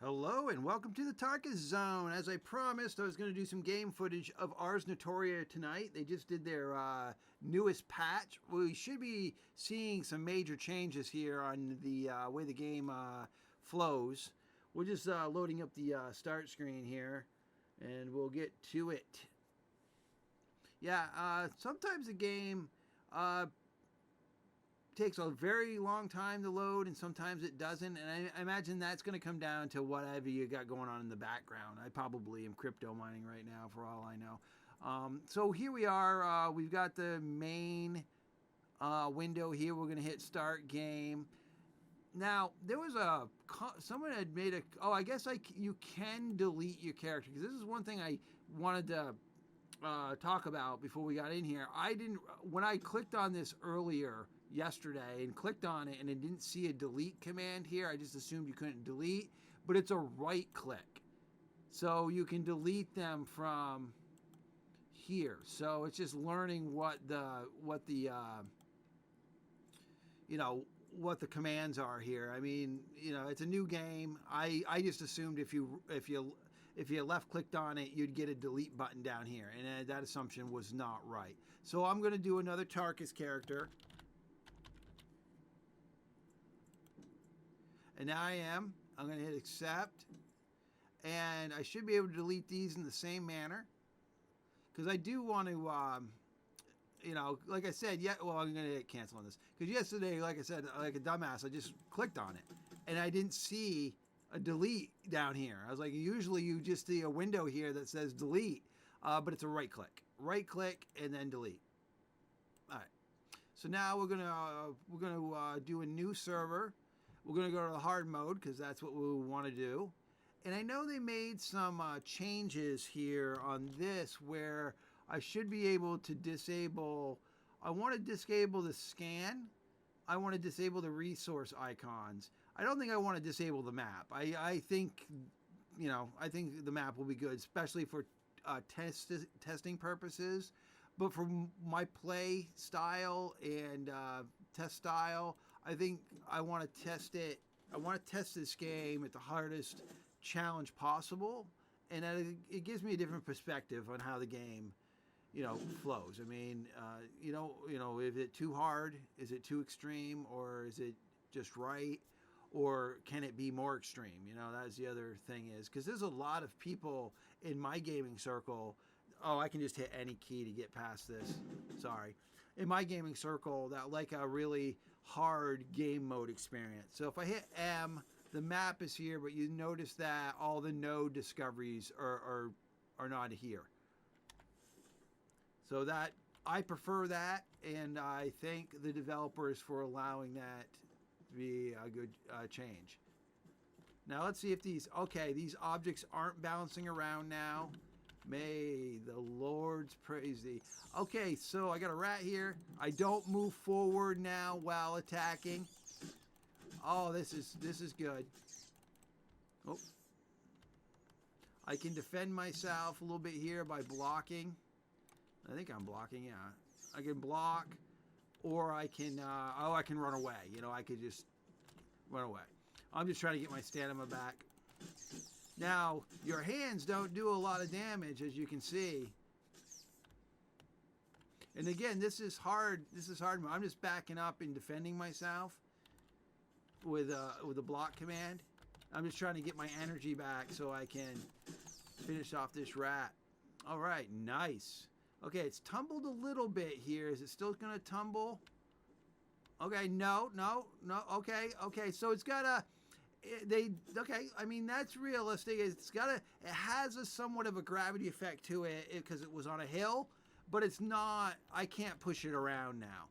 Hello and welcome to the Tarkus Zone. As I promised, I was going to do some game footage of Ars Notoria tonight. They just did their newest patch. We should be seeing some major changes here on the way the game flows. We're just loading up the start screen here, and we'll get to it. Yeah, sometimes the game takes a very long time to load and sometimes it doesn't, and I imagine that's going to come down to whatever you got going on in the background. I probably am crypto mining right now for all I know. So here we are. We've got the main window here. We're going to hit start game. Now there was someone had made a I guess you can delete your character, because this is one thing I wanted to talk about before we got in here. When I clicked on this earlier yesterday and clicked on it and it didn't see a delete command here, I just assumed you couldn't delete, but it's a right click, so you can delete them from here. So it's just learning what the commands are here. I mean, it's a new game. I just assumed if you left clicked on it, you'd get a delete button down here, and that assumption was not right. So I'm going to do another Tarkus character. And now I'm going to hit accept, and I should be able to delete these in the same manner, because I do want to, like I said, I'm going to hit cancel on this, because yesterday, like I said, like a dumbass, I just clicked on it, and I didn't see a delete down here. I was like, usually you just see a window here that says delete, but it's a right click, and then delete. All right. So now we're gonna do a new server. We're gonna go to the hard mode, because that's what we want to do. And I know they made some changes here on this where I should be able to disable. I want to disable the scan. I want to disable the resource icons. I don't think I want to disable the map. I think the map will be good, especially for testing purposes. But for my play style and test style, I think I want to test it. I want to test this game at the hardest challenge possible, and it gives me a different perspective on how the game flows. I mean, is it too hard? Is it too extreme? Or is it just right? Or can it be more extreme? That's the other thing, is because there's a lot of people in my gaming circle. Oh, I can just hit any key to get past this. Sorry. In my gaming circle, that like a really hard game mode experience. So if I hit M, the map is here, but you notice that all the node discoveries are not here. So that I prefer that, and I thank the developers for allowing that to be a good change. Now let's see if these objects aren't bouncing around now. May the Lord's praise thee. Okay, so I got a rat here. I don't move forward now while attacking. Oh, this is good. Oh, I can defend myself a little bit here by blocking. I think I'm blocking, yeah. I can block, or I can, I can run away. I could just run away. I'm just trying to get my stamina back. Now, your hands don't do a lot of damage, as you can see. And again, this is hard. I'm just backing up and defending myself with a block command. I'm just trying to get my energy back so I can finish off this rat. All right, nice. Okay, it's tumbled a little bit here. Is it still going to tumble? Okay, no. Okay, so it's got a... I mean, that's realistic. It has a somewhat of a gravity effect to it because it was on a hill, but it's not... I can't push it around now.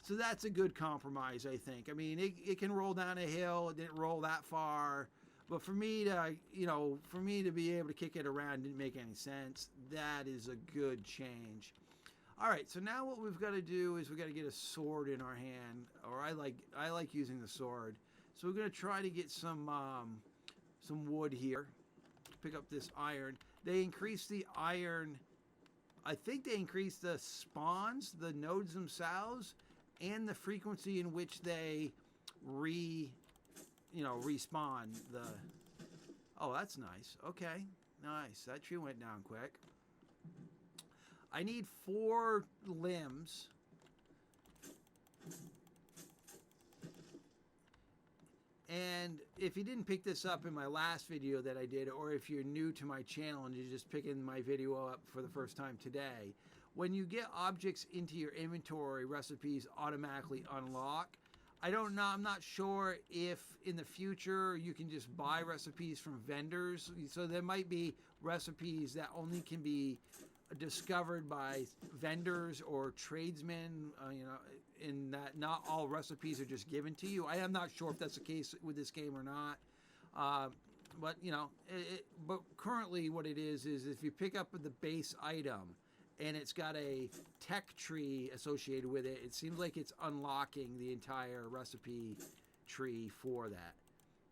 So that's a good compromise, I think. I mean, it can roll down a hill. It didn't roll that far. But for me to be able to kick it around didn't make any sense. That is a good change. All right, so now what we've got to do is we've got to get a sword in our hand, or I like using the sword. So we're going to try to get some wood here. Pick up this iron. They increase the iron. I think they increase the spawns, the nodes themselves, and the frequency in which they respawn Oh, that's nice. Okay, nice. That tree went down quick. I need 4 limbs. And if you didn't pick this up in my last video that I did, or if you're new to my channel and you're just picking my video up for the first time today, when you get objects into your inventory, recipes automatically unlock. I don't know, I'm not sure if in the future you can just buy recipes from vendors. So there might be recipes that only can be discovered by vendors or tradesmen, in that not all recipes are just given to you. I am not sure if that's the case with this game or not. But but currently what it is if you pick up the base item and it's got a tech tree associated with it, it seems like it's unlocking the entire recipe tree for that.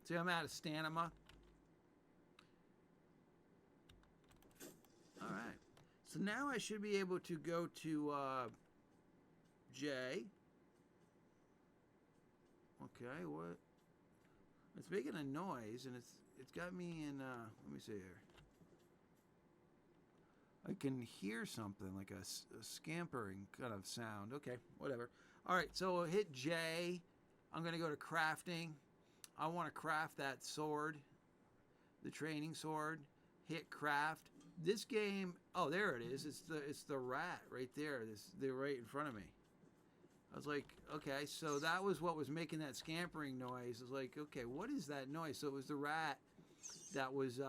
See, I'm out of stamina. All right. So now I should be able to go to J. Okay, what? It's making a noise, and it's got me in. Let me see here. I can hear something like a scampering kind of sound. Okay, whatever. All right, so hit J. I'm going to go to crafting. I want to craft that sword, the training sword. Hit craft. This game, oh, there it is. It's the rat right there. They're right in front of me. I was like, okay, so that was what was making that scampering noise. I was like, okay, what is that noise? So it was the rat that was.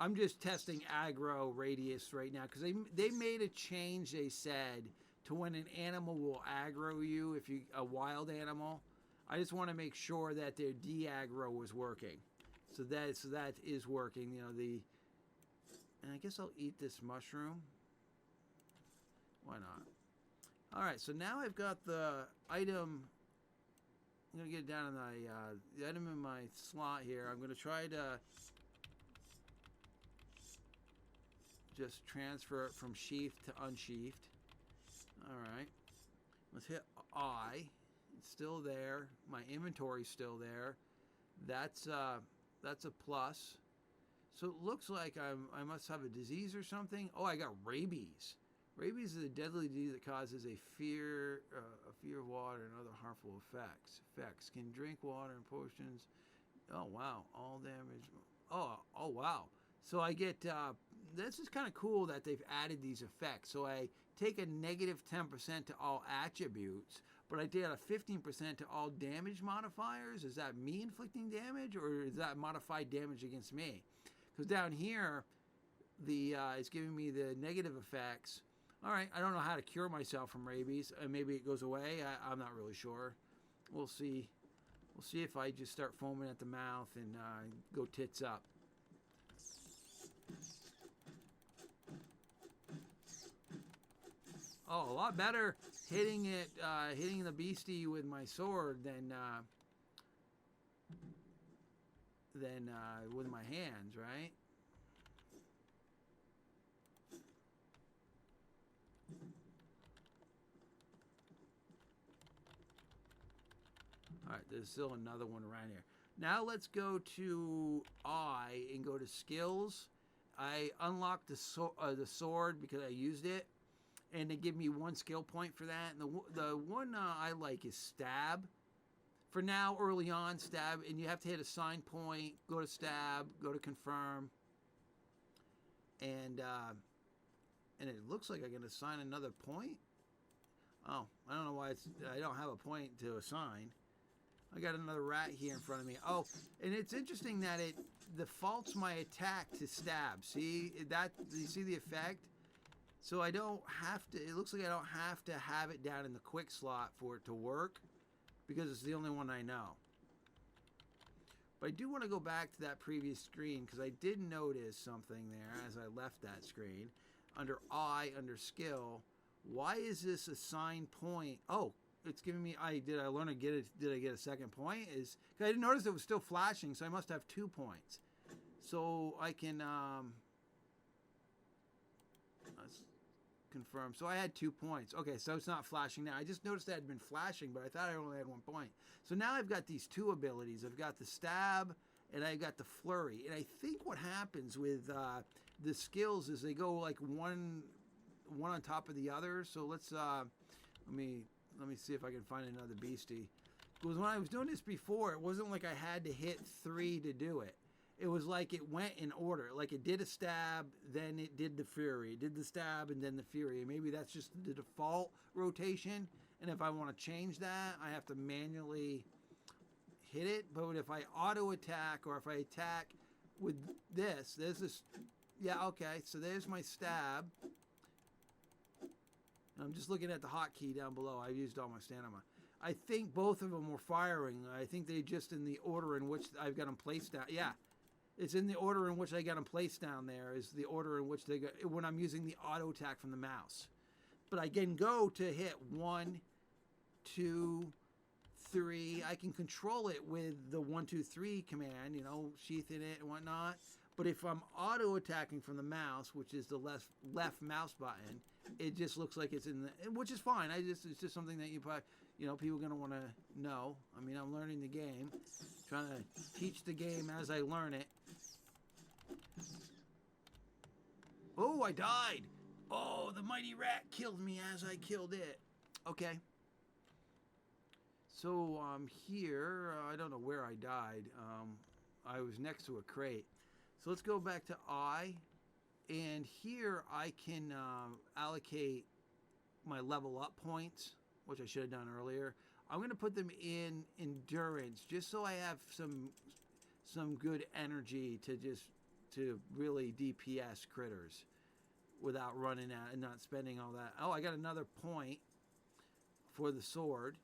I'm just testing aggro radius right now because they made a change. They said to when an animal will aggro you, if you a wild animal. I just want to make sure that their de-aggro was working. So that is working. And I guess I'll eat this mushroom. Why not? All right, so now I've got the item. I'm going to get it down in the item in my slot here. I'm going to try to just transfer it from sheathed to unsheathed. All right. Let's hit I. It's still there. My inventory's still there. That's a plus. So it looks like I must have a disease or something. Oh, I got rabies. Rabies is a deadly disease that causes a fear of water and other harmful effects. Can drink water and potions. Oh wow, all damage. Oh wow. So I get. This is kind of cool that they've added these effects. So I take a negative 10% to all attributes, but I did a 15% to all damage modifiers. Is that me inflicting damage, or is that modified damage against me? Because down here, it's giving me the negative effects. All right, I don't know how to cure myself from rabies. Maybe it goes away. I'm not really sure. We'll see. We'll see if I just start foaming at the mouth and go tits up. Oh, a lot better hitting the beastie with my sword than with my hands, right? All right, there's still another one around here. Now let's go to I and go to skills. I unlocked the sword because I used it, and they give me 1 skill point for that. And the one I like is stab. For now, early on, stab, and you have to hit a sign point, go to stab, go to confirm, and it looks like I can assign another point. Oh, I don't know why I don't have a point to assign. I got another rat here in front of me. Oh, and it's interesting that it defaults my attack to stab. See that? Do you see the effect? So I don't have to. It looks like I don't have to have it down in the quick slot for it to work, because it's the only one I know. But I do want to go back to that previous screen because I did notice something there as I left that screen. Under I, under skill, why is this assign point? Oh, it's giving me. Did I learn to get it? Did I get a second point? Cause I didn't notice it was still flashing, so I must have 2 points. So I can let's confirm. So I had 2 points. Okay, so it's not flashing now. I just noticed that it had been flashing, but I thought I only had 1 point. So now I've got these 2 abilities. I've got the stab and I got the flurry. And I think what happens with the skills is they go like one on top of the other. So let me see if I can find another beastie. Because when I was doing this before, it wasn't like I had to hit 3 to do it. It was like it went in order. Like it did a stab, then it did the fury. It did the stab and then the fury. And maybe that's just the default rotation. And if I want to change that, I have to manually hit it. But if I auto attack or if I attack with this, there's this. Yeah, okay. So there's my stab. I'm just looking at the hotkey down below. I've used all my stamina. I think both of them were firing. I think they just in the order in which I've got them placed down. Yeah, it's in the order in which I got them placed down there is the order in which they go when I'm using the auto attack from the mouse. But I can go to hit 1, 2, 3. I can control it with the 1, 2, 3 command, sheathing it and whatnot. But if I'm auto attacking from the mouse, which is the left mouse button, it just looks like it's in the, which is fine. It's just something that you probably, people are gonna want to know. I mean, I'm learning the game, trying to teach the game as I learn it. Oh, I died. Oh, the mighty rat killed me as I killed it. Okay. So here, I don't know where I died. I was next to a crate. So let's go back to I. And here I can allocate my level up points, which I should have done earlier. I'm going to put them in endurance just so I have some good energy to really DPS critters without running out and not spending all that. Oh, I got another point for the sword.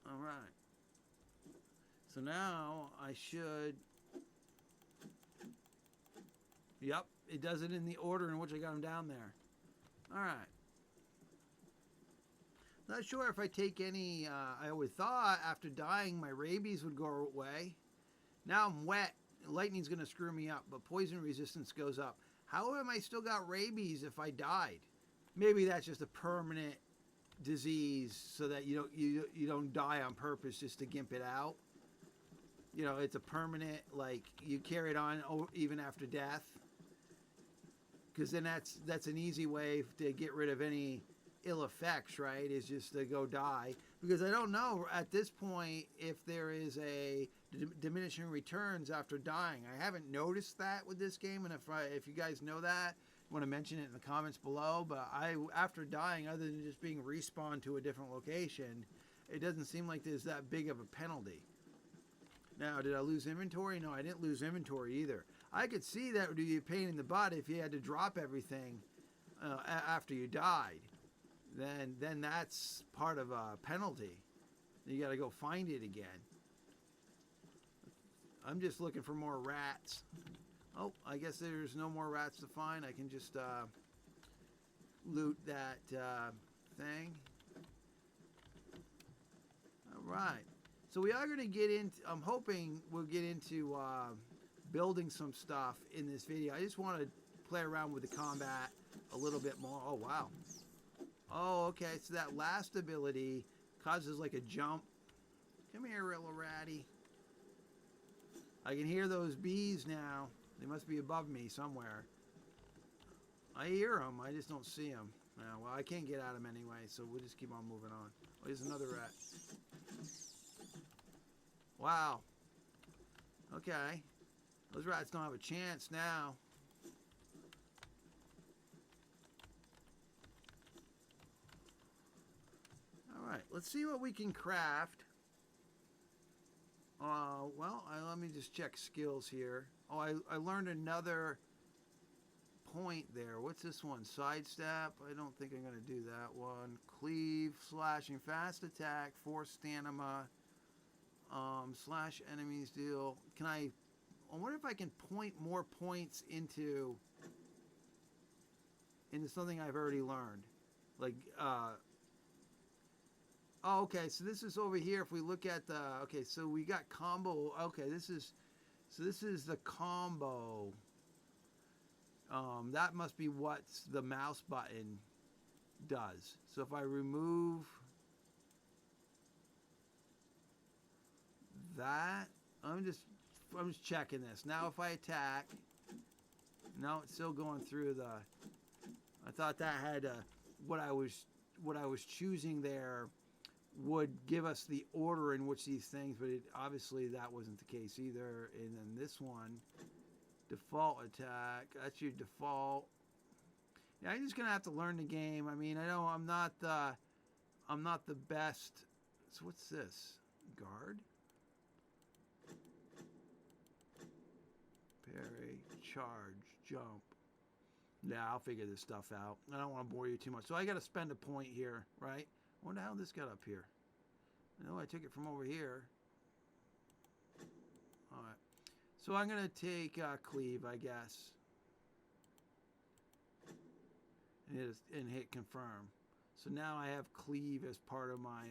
All right. So now I should. Yep, it does it in the order in which I got them down there. All right. Not sure if I take any. I always thought after dying my rabies would go away. Now I'm wet. Lightning's going to screw me up, but poison resistance goes up. How am I still got rabies if I died? Maybe that's just a permanent disease, so that you don't die on purpose just to gimp it out. It's a permanent, like you carry it on even after death. Because then that's an easy way to get rid of any ill effects, right? Is just to go die. Because I don't know at this point if there is a diminishing returns after dying. I haven't noticed that with this game, and if you guys know that, want to mention it in the comments below. But after dying, other than just being respawned to a different location, it doesn't seem like there's that big of a penalty. Now, did I lose inventory? No, I didn't lose inventory either. I could see that would be a pain in the butt if you had to drop everything after you died. Then that's part of a penalty. You got to go find it again. I'm just looking for more rats. Oh, I guess there's no more rats to find. I can just loot that thing. All right. So we are going to get into, I'm hoping we'll get into building some stuff in this video. I just want to play around with the combat a little bit more. Oh, wow. Oh, okay. So that last ability causes like a jump. Come here, little ratty. I can hear those bees now. They must be above me somewhere. I hear them. I just don't see them. Well, I can't get at them anyway, so we'll just keep on moving on. Oh, here's another rat. Wow. Okay. Those rats don't have a chance now. Alright, let's see what we can craft. Let me just check skills here. Oh, I learned another point there. What's this one? Sidestep? I don't think I'm going to do that one. Cleave, slashing, fast attack, force stamina, slash enemies deal. I wonder if I can point more points into something I've already learned. Like, oh, okay, so this is over here. If we look at okay, so we got combo. Okay, this is the combo. That must be what the mouse button does. So if I remove I'm just checking this. Now if I attack, no, it's still going through the. I thought that had what I was choosing there would give us the order in which these things, but obviously that wasn't the case either. And then this one, default attack. That's your default. Yeah, I'm just gonna have to learn the game. I mean, I know I'm not the best. So what's this? Guard. Parry, charge, jump. Yeah, I'll figure this stuff out. I don't want to bore you too much. So I got to spend a point here, right? I wonder how this got up here. I know I took it from over here. All right. So I'm going to take cleave, I guess. And hit confirm. So now I have cleave as part of my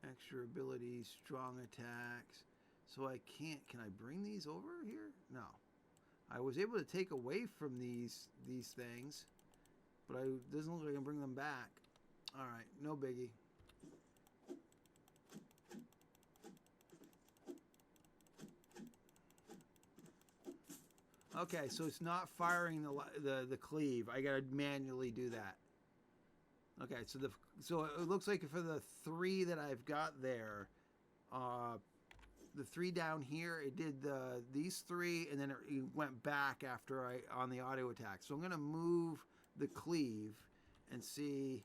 extra abilities, strong attacks. So I can't. Can I bring these over here? No. I was able to take away from these things, but it doesn't look like I can bring them back. All right, no biggie. Okay, so it's not firing the cleave. I gotta manually do that. Okay, so it looks like for the 3 that I've got there, the 3 down here, it did these 3, and then it went back after on the auto attack. So I'm gonna move the cleave and see.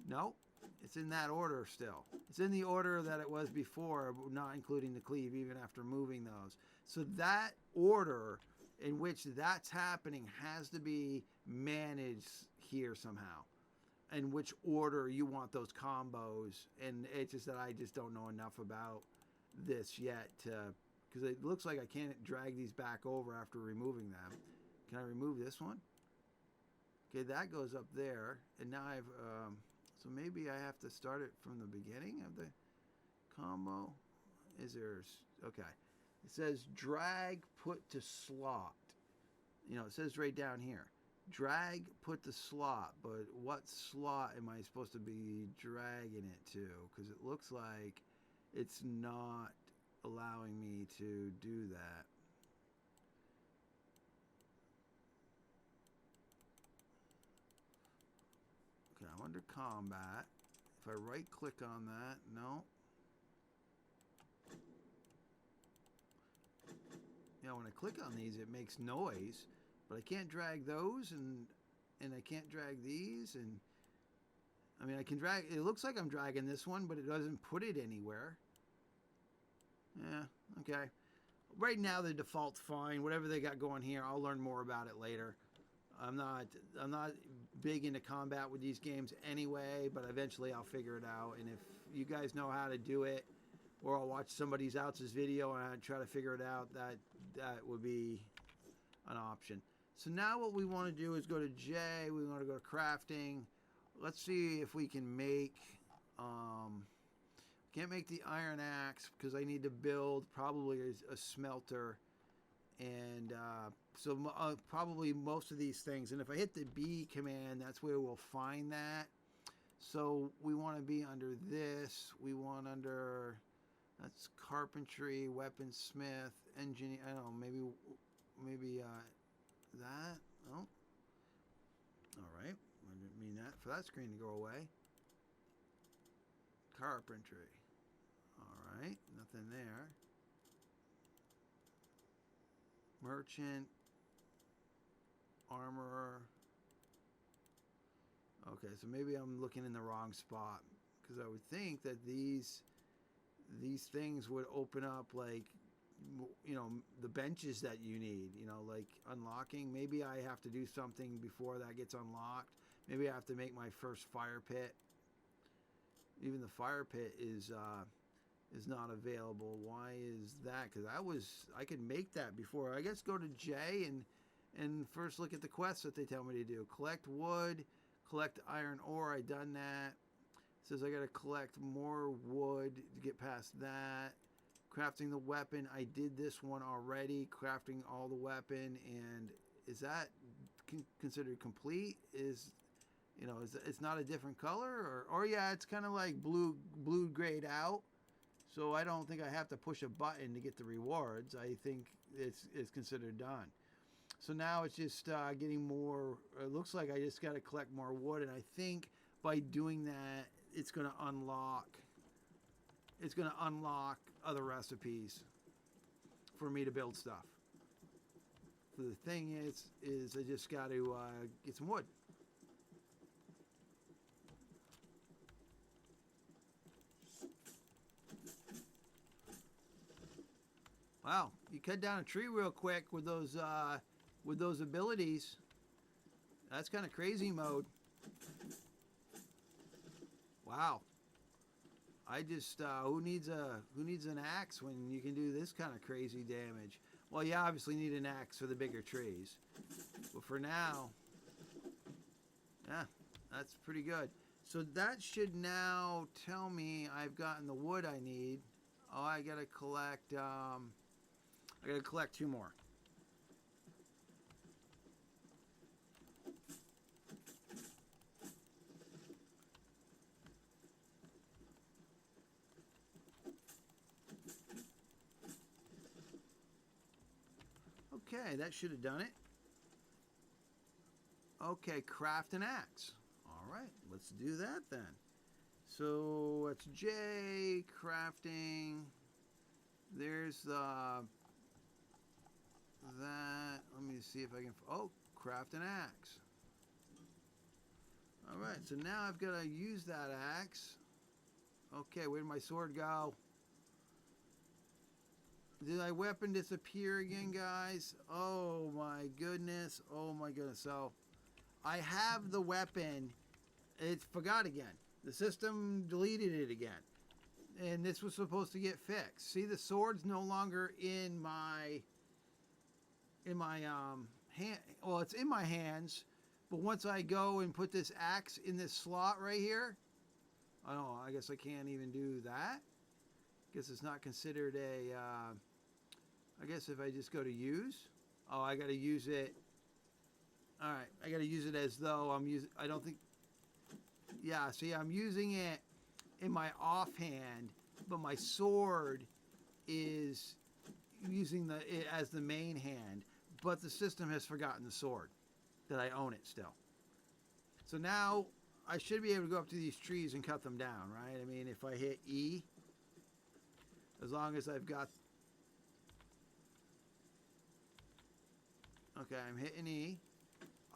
Nope, it's in that order still. It's in the order that it was before, not including the cleave, even after moving those. So that order in which that's happening has to be managed here somehow. In which order you want those combos, and it's just that I just don't know enough about this yet, because it looks like I can't drag these back over after removing them. Can I remove this one? Okay, that goes up there, and now I've so maybe I have to start it from the beginning of the combo. Is there? Okay, it says drag put to slot. You know, it says right down here. Drag put the slot, but what slot am I supposed to be dragging it to? Because it looks like it's not allowing me to do that. Okay, I'm under combat. If I right click on that, no. Yeah, when I click on these, it makes noise. But I can't drag those, and I can't drag these, and I mean I can drag. It looks like I'm dragging this one, but it doesn't put it anywhere. Yeah, okay. Right now the default's fine. Whatever they got going here, I'll learn more about it later. I'm not big into combat with these games anyway, but eventually I'll figure it out. And if you guys know how to do it, or I'll watch somebody else's video and I try to figure it out, that would be an option. So now what we want to do is go to J. We want to go to crafting. Let's see if we can make. Can't make the iron axe because I need to build probably a smelter, and so probably most of these things. And if I hit the B command, that's where we'll find that. So we want to be under this. We want under that's carpentry, weaponsmith, engineer. I don't know. Maybe. That. Oh. All right. I didn't mean that for that screen to go away. Carpentry. All right. Nothing there. Merchant. Armorer. Okay, so maybe I'm looking in the wrong spot, because I would think that these things would open up, like, you know, the benches that you need, you know, like unlocking. Maybe I have to do something before that gets unlocked. Maybe I have to make my first fire pit. Even the fire pit is not available. Why is that? Because I could make that before. I guess go to J and first look at the quests that they tell me to do. Collect wood, collect iron ore. I done that. It says I got to collect more wood to get past that. Crafting the weapon, I did this one already. Crafting all the weapon, and is that considered complete? It's not a different color, or yeah, it's kind of like blue grayed out. So I don't think I have to push a button to get the rewards. I think it's considered done. So now it's just getting more. It looks like I just got to collect more wood, and I think by doing that, it's going to unlock. It's going to unlock other recipes for me to build stuff. So the thing is I just got to get some wood. Wow, you cut down a tree real quick with those abilities. That's kind of crazy mode. Wow. I just who needs an axe when you can do this kind of crazy damage? Well, you obviously need an axe for the bigger trees, but for now, yeah, that's pretty good. So that should now tell me I've gotten the wood I need. Oh, I gotta collect. I gotta collect 2 more. Okay, that should have done it. Okay, craft an axe. All right, let's do that then. So it's J, crafting. There's that. Let me see if I can. Oh, craft an axe. All right, so now I've got to use that axe. Okay, where did my sword go? Did my weapon disappear again, guys? Oh my goodness. Oh my goodness. So I have the weapon. It forgot again. The system deleted it again. And this was supposed to get fixed. See, the sword's no longer in my hand. Well, it's in my hands, but once I go and put this axe in this slot right here, oh, I guess I can't even do that. Guess it's not considered a I guess if I just go to use, oh, I got to use it. All right, I got to use it as though I'm using. I don't think. Yeah, see, I'm using it in my offhand, but my sword is using it as the main hand. But the system has forgotten the sword, that I own it still. So now I should be able to go up to these trees and cut them down, right? I mean, if I hit E, as long as I've got. Okay, I'm hitting E.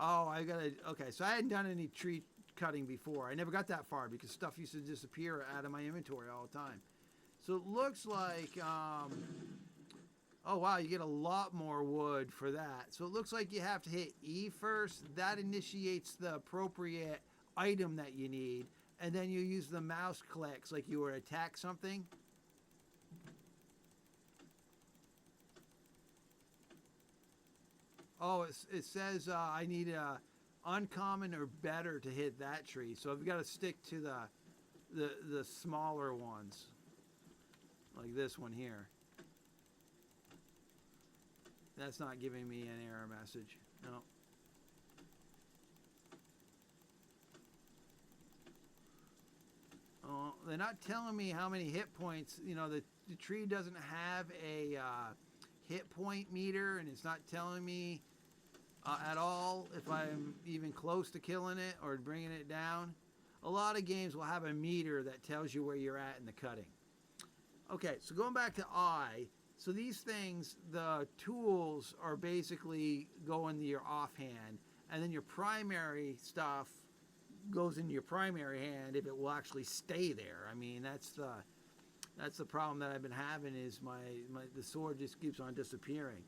Oh, I gotta. Okay, so I hadn't done any tree cutting before. I never got that far because stuff used to disappear out of my inventory all the time. So it looks like. Oh wow, you get a lot more wood for that. So it looks like you have to hit E first. That initiates the appropriate item that you need, and then you use the mouse clicks like you were to attack something. Oh, it says I need a uncommon or better to hit that tree. So I've got to stick to the smaller ones, like this one here. That's not giving me an error message. No. Oh, they're not telling me how many hit points. You know, the tree doesn't have a hit point meter, and it's not telling me at all if I'm even close to killing it or bringing it down. A lot of games will have a meter that tells you where you're at in the cutting. Okay, so going back to I, so these things, the tools are basically go into your offhand, and then your primary stuff goes into your primary hand if it will actually stay there. I mean, that's the problem that I've been having is the sword just keeps on disappearing.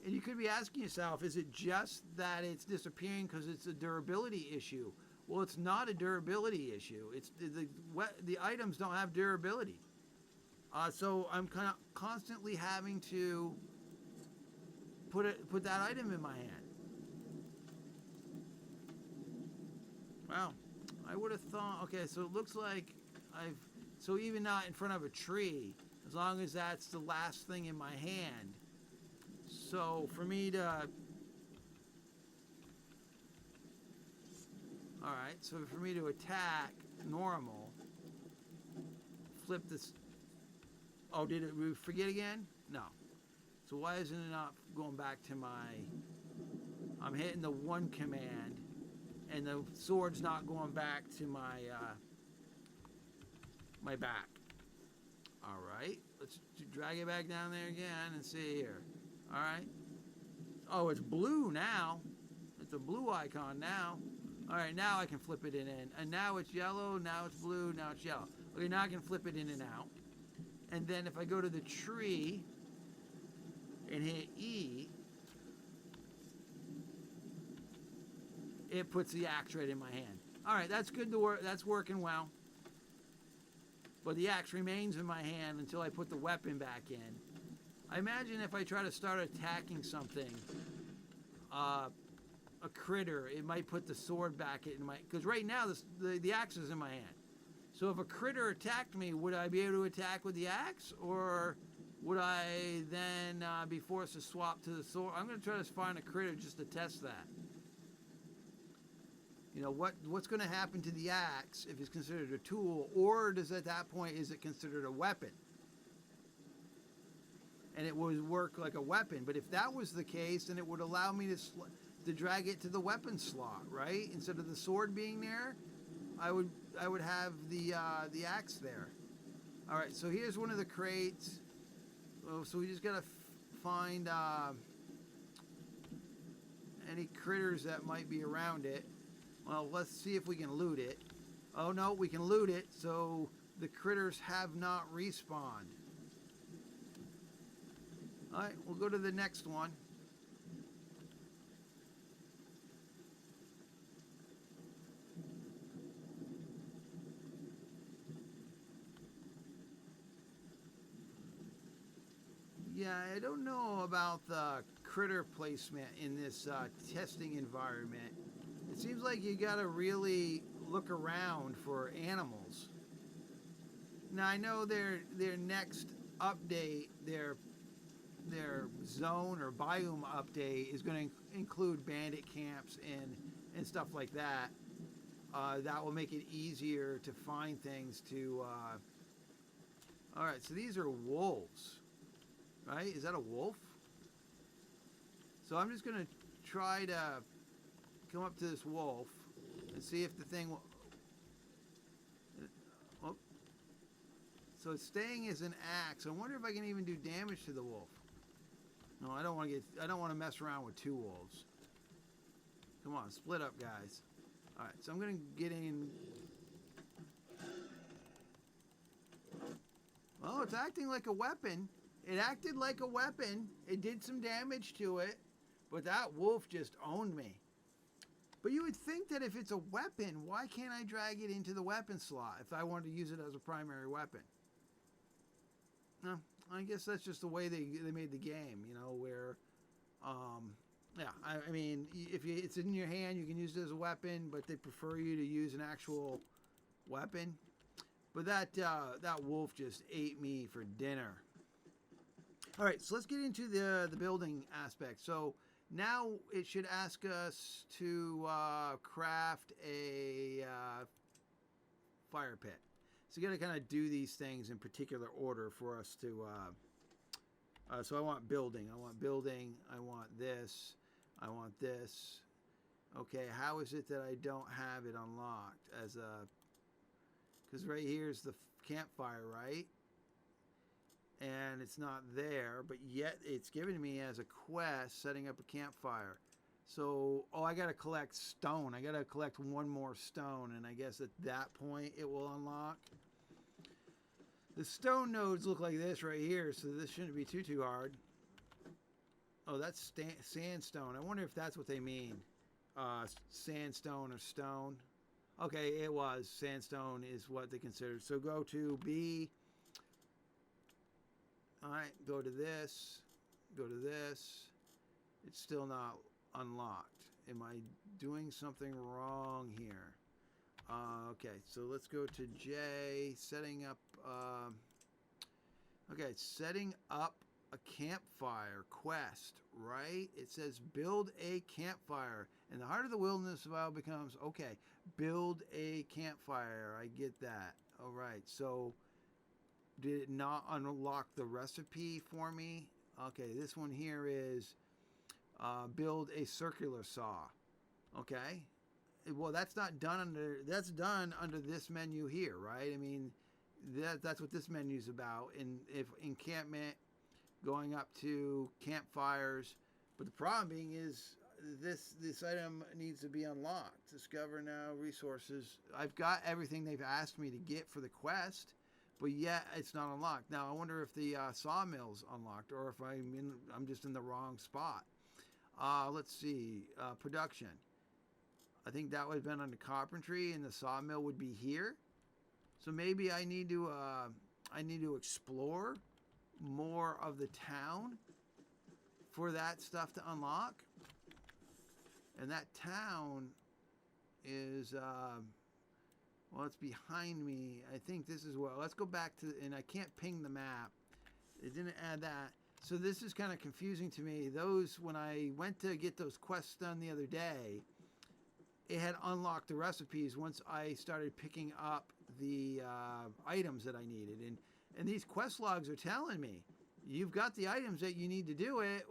And you could be asking yourself, is it just that it's disappearing because it's a durability issue? Well, it's not a durability issue. It's the items don't have durability. So I'm kind of constantly having to put that item in my hand. Wow, I would have thought. Okay, so it looks like so even not in front of a tree, as long as that's the last thing in my hand. So for me to, all right, so for me to attack normal, flip this. Oh, did it forget again? No. So why isn't it not going back to my... I'm hitting the one command, and the sword's not going back to my back. All right, let's drag it back down there again and see here. All right. Oh, it's blue now. It's a blue icon now. All right, now I can flip it in. And now it's yellow, now it's blue, now it's yellow. Okay, now I can flip it in and out. And then if I go to the tree and hit E, it puts the axe right in my hand. All right, that's good to work. That's working well. But the axe remains in my hand until I put the weapon back in. I imagine if I try to start attacking something, a critter, it might put the sword back in my... Because right now, the axe is in my hand. So if a critter attacked me, would I be able to attack with the axe? Or would I then be forced to swap to the sword? I'm going to try to find a critter just to test that. You know, what's going to happen to the axe if it's considered a tool, or does at that point is it considered a weapon? And it would work like a weapon. But if that was the case, then it would allow me to drag it to the weapon slot, right? Instead of the sword being there, I would have the axe there. All right, so here's one of the crates. Oh, so we just gotta find any critters that might be around it. Well, let's see if we can loot it. Oh no, we can loot it, so the critters have not respawned. Alright, we'll go to the next one. Yeah, I don't know about the critter placement in this testing environment. It seems like you gotta really look around for animals. Now I know their next update, their zone or biome update is going to include bandit camps and stuff like that. That will make it easier to find things to... All right, so these are wolves, right? Is that a wolf? So I'm just going to try to come up to this wolf and see if the thing will... Oh. So it's staying as an axe. I wonder if I can even do damage to the wolf. No, I don't want to mess around with two wolves. Come on, split up, guys. All right, so I'm going to get in. Well, it's acting like a weapon. It acted like a weapon. It did some damage to it, but that wolf just owned me. But you would think that if it's a weapon, why can't I drag it into the weapon slot if I wanted to use it as a primary weapon? No, I guess that's just the way they made the game, you know, where, yeah, I mean, if it's in your hand, you can use it as a weapon, but they prefer you to use an actual weapon. But that wolf just ate me for dinner. All right, so let's get into the building aspect. So now it should ask us to craft a fire pit. So you got to kind of do these things in particular order for us to... so I want building. I want building. I want this. I want this. Okay, how is it that I don't have it unlocked as a... Because right here's the campfire, right? And it's not there, but yet it's given me as a quest setting up a campfire. So, oh, I got to collect stone. I got to collect one more stone, and I guess at that point it will unlock. The stone nodes look like this right here, so this shouldn't be too hard. Oh, that's sandstone. I wonder if that's what they mean. Sandstone or stone. Okay, it was. Sandstone is what they considered. So go to B. All right, go to this. Go to this. It's still not unlocked. Am I doing something wrong here? Okay, so let's go to J, setting up, okay, setting up a campfire quest, right? It says build a campfire. And the heart of the wilderness survival becomes, okay, build a campfire. I get that. All right, so Did it not unlock the recipe for me? Okay, this one here is build a circular saw. Okay, well that's not done under, that's done under this menu here, right? I mean, that's what this menu is about. In if encampment, going up to campfires, but the problem being is this item needs to be unlocked. Discover now resources. I've got everything they've asked me to get for the quest, but yet it's not unlocked. Now I wonder if the sawmill's unlocked or if I'm just in the wrong spot. Let's see, production. I think that would have been under carpentry, and the sawmill would be here. So maybe I need to explore more of the town for that stuff to unlock. And that town is well, it's behind me. I think this is well. Let's go back to, and I can't ping the map. It didn't add that. So this is kind of confusing to me. Those, when I went to get those quests done the other day, it had unlocked the recipes once I started picking up the items that I needed. And these quest logs are telling me, you've got the items that you need to do it.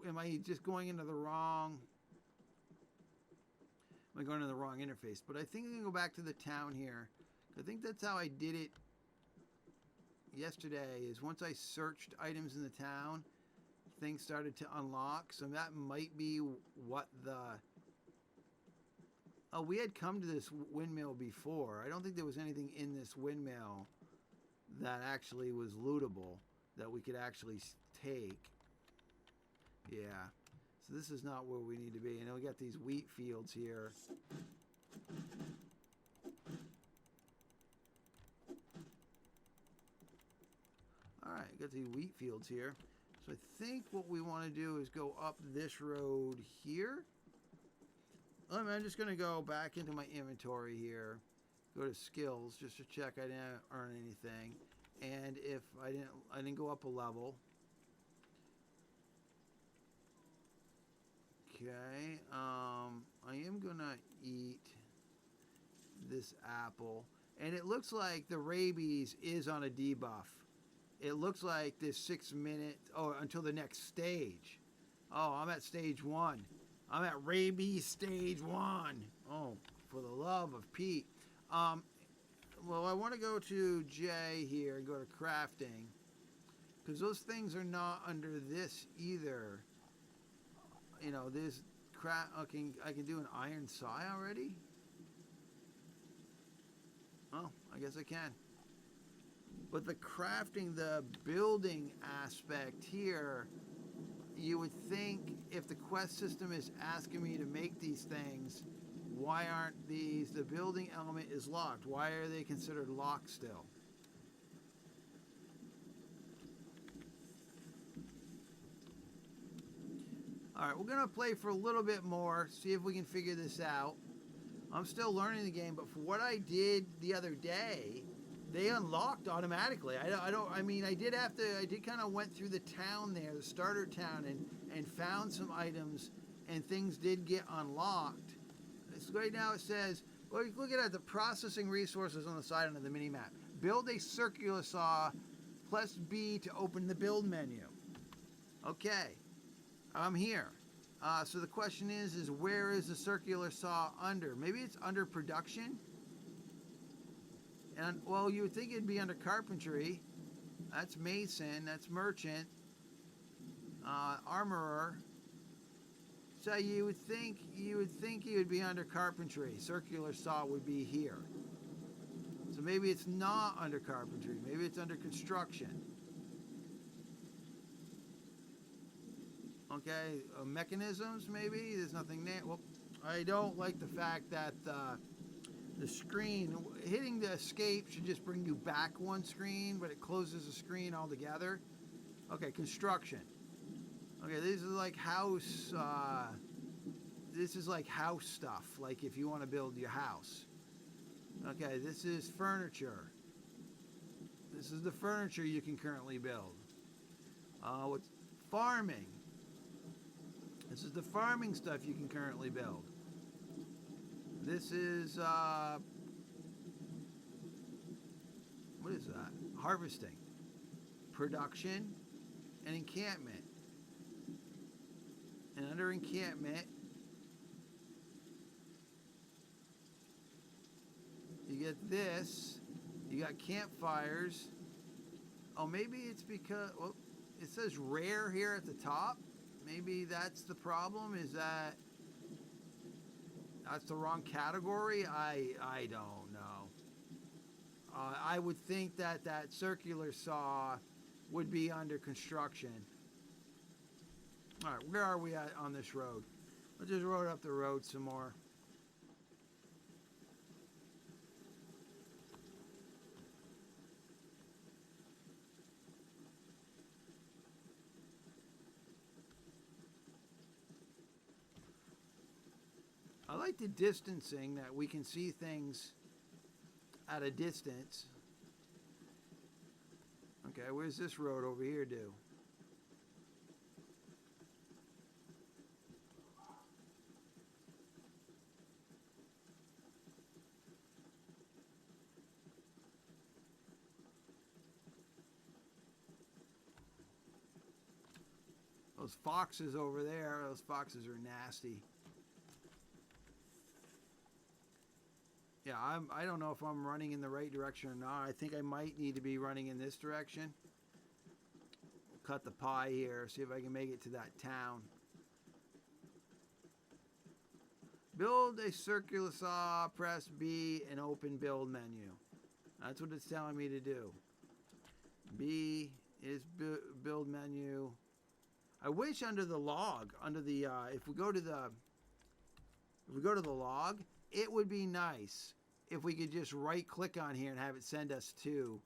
Am I just going into the wrong... Am I going to the wrong interface? But I think I can go back to the town here. I think that's how I did it yesterday, is once I searched items in the town, things started to unlock. So that might be what the... Oh, we had come to this windmill before. I don't think there was anything in this windmill that actually was lootable that we could actually take. Yeah. So this is not where we need to be. And then we got these wheat fields here. Alright, got these wheat fields here. So I think what we want to do is go up this road here. I'm just going to go back into my inventory here. Go to skills just to check I didn't earn anything. And if I didn't go up a level. Okay, I am gonna eat this apple, and it looks like the rabies is on a debuff. It looks like this 6 minute, until the next stage. Oh, I'm at stage 1. I'm at rabies stage 1. Oh, for the love of Pete. Well, I want to go to J here and go to crafting, because those things are not under this either. You know, this crap. Okay, I can do an iron saw already. Oh, I guess I can. But the crafting, the building aspect here, you would think if the quest system is asking me to make these things, why aren't these? The building element is locked. Why are they considered locked still? Alright, we're going to play for a little bit more, see if we can figure this out. I'm still learning the game, but for what I did the other day, they unlocked automatically. I mean, I did kind of went through the town there, the starter town, and found some items, and things did get unlocked. So right now it says, well, look at that, the processing resources on the side of the mini-map. Build a circular saw, plus B to open the build menu. Okay. I'm here. So the question is where is the circular saw under? Maybe it's under production? And, well, you would think it'd be under carpentry. That's mason. That's merchant. Armorer. So you would think it would be under carpentry. Circular saw would be here. So maybe it's not under carpentry. Maybe it's under construction. Okay, mechanisms maybe. There's nothing there. Well, I don't like the fact that the screen, hitting the escape should just bring you back one screen, but it closes the screen altogether. Okay, construction. Okay, this is like house. This is like house stuff. Like if you want to build your house. Okay, this is furniture. This is the furniture you can currently build. What's farming? This is the farming stuff you can currently build. This is, what is that? harvesting, production, and encampment. And under encampment, you get this. You got campfires. Oh, maybe it's because, well, it says rare here at the top. Maybe that's the problem, is that that's the wrong category? I don't know. I would think that that circular saw would be under construction. All right, where are we at on this road? Let's just road up the road some more. I like the distancing, that we can see things at a distance. Okay, where's this road over here do? Those foxes over there, those foxes are nasty. Yeah, I don't know if I'm running in the right direction or not. I think I might need to be running in this direction. Cut the pie here, see if I can make it to that town. Build a circular saw, press B, and open build menu. That's what it's telling me to do. B is build menu. I wish under the log, under the if we go to the log, it would be nice if we could just right click on here and have it send us to,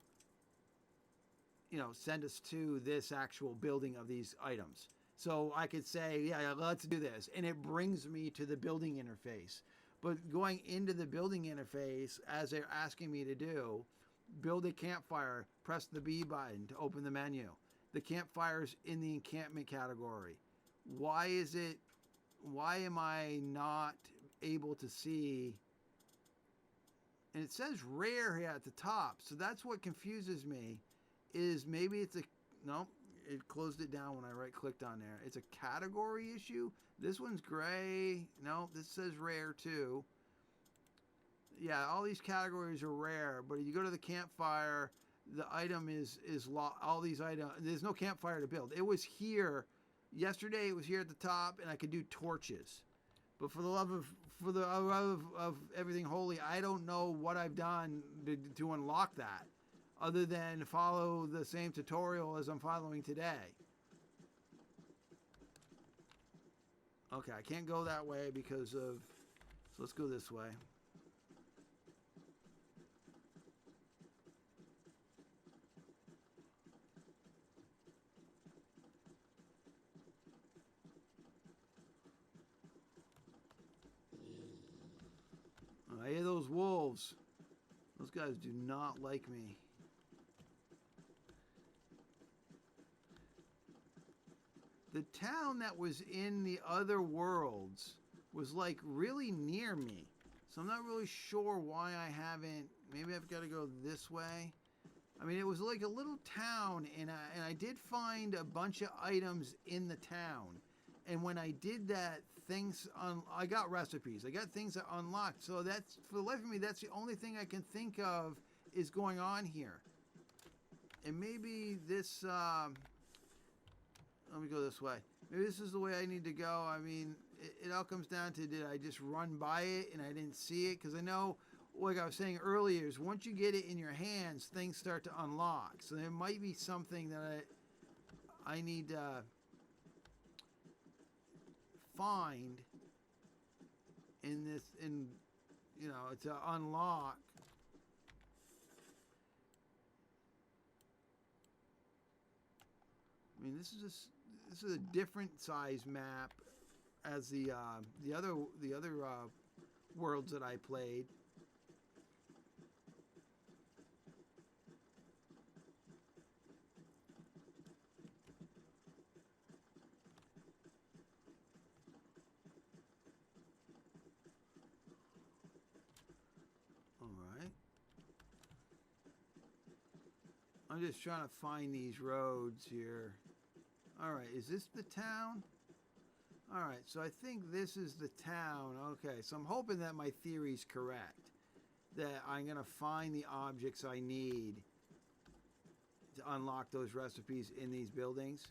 send us to this actual building of these items. So I could say, yeah, let's do this. And it brings me to the building interface. But going into the building interface, as they're asking me to do, build a campfire, press the B button to open the menu. The campfire's in the encampment category. Why am I not able to see? And it says rare here at the top. So that's what confuses me, is maybe it's no, it closed it down when I right clicked on there. It's a category issue. This one's gray. No, this says rare too. Yeah, all these categories are rare, but if you go to the campfire, the item is all these items. There's no campfire to build. It was here yesterday. It was here at the top, and I could do torches. But for the love of everything holy, I don't know what I've done to unlock that, other than follow the same tutorial as I'm following today. Okay, I can't go that way because of. So let's go this way. I hear those wolves. Those guys do not like me. The town that was in the other worlds was like really near me. So I'm not really sure why I haven't. Maybe I've got to go this way. I mean, it was like a little town, and I did find a bunch of items in the town. And when I did that, I got recipes. I got things that unlocked. So that's, for the life of me, that's the only thing I can think of is going on here. And maybe this, let me go this way. Maybe this is the way I need to go. I mean, it all comes down to, did I just run by it and I didn't see it? Because I know, like I was saying earlier, is once you get it in your hands, things start to unlock. So there might be something that I need to find in this, to unlock. I mean, this is a different size map as the other worlds that I played. I'm just trying to find these roads here. All right, is this the town? All right, so I think this is the town. Okay, so I'm hoping that my theory's correct. That I'm going to find the objects I need to unlock those recipes in these buildings.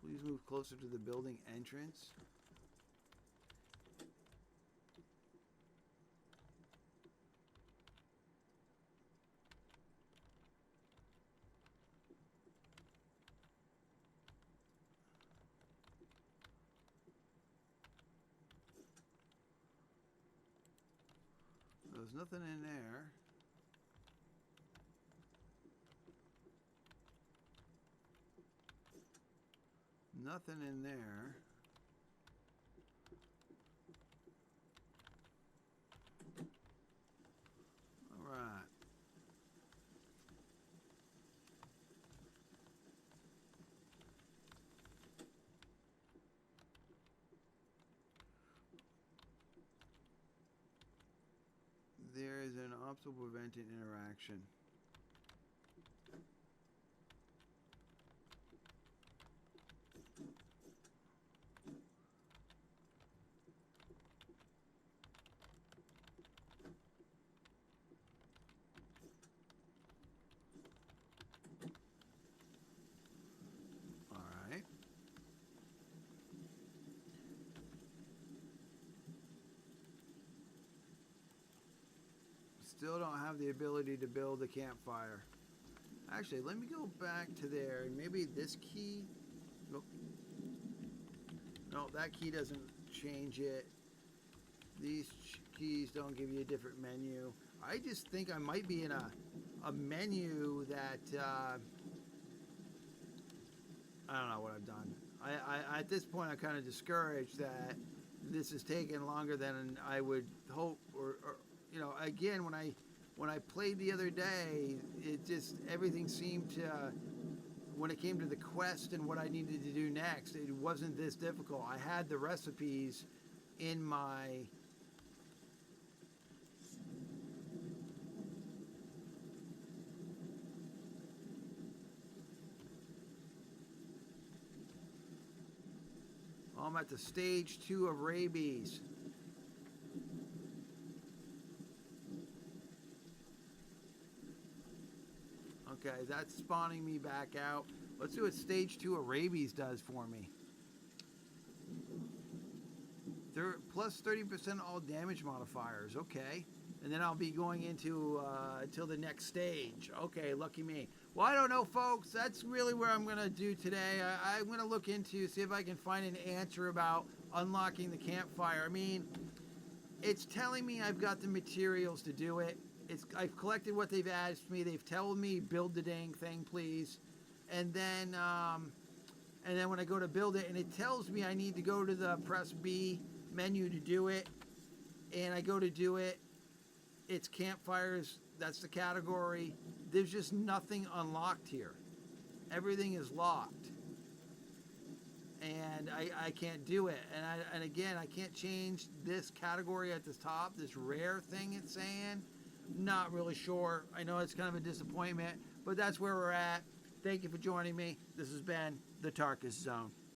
Please move closer to the building entrance. There's nothing in there. Nothing in there. All right. There is an obstacle preventing interaction. All right. Still don't have the ability to build a campfire. Actually, let me go back to there and maybe this key. Nope. No, that key doesn't change it. These keys don't give you a different menu. I just think I might be in a menu that I don't know what I've done. I at this point I'm kind of discouraged that this is taking longer than I would hope. Or you know, again when I played the other day, it just everything seemed to. When it came to the quest and what I needed to do next, it wasn't this difficult. I had the recipes in my I'm at the stage 2 of rabies. Okay, that's spawning me back out. Let's see what stage 2 of rabies does for me. Plus 30% all damage modifiers. Okay. And then I'll be going into until the next stage. Okay, lucky me. Well, I don't know, folks. That's really where I'm going to do today. I'm going to look into, see if I can find an answer about unlocking the campfire. I mean, it's telling me I've got the materials to do it. I've collected what they've asked me. They've told me build the dang thing, please. And then when I go to build it, and it tells me I need to go to the press B menu to do it, and I go to do it. It's campfires. That's the category. There's just nothing unlocked here. Everything is locked, and I can't do it. And again, I can't change this category at the top. This rare thing it's saying. Not really sure. I know it's kind of a disappointment, but that's where we're at. Thank you for joining me. This has been the Tarkus Zone.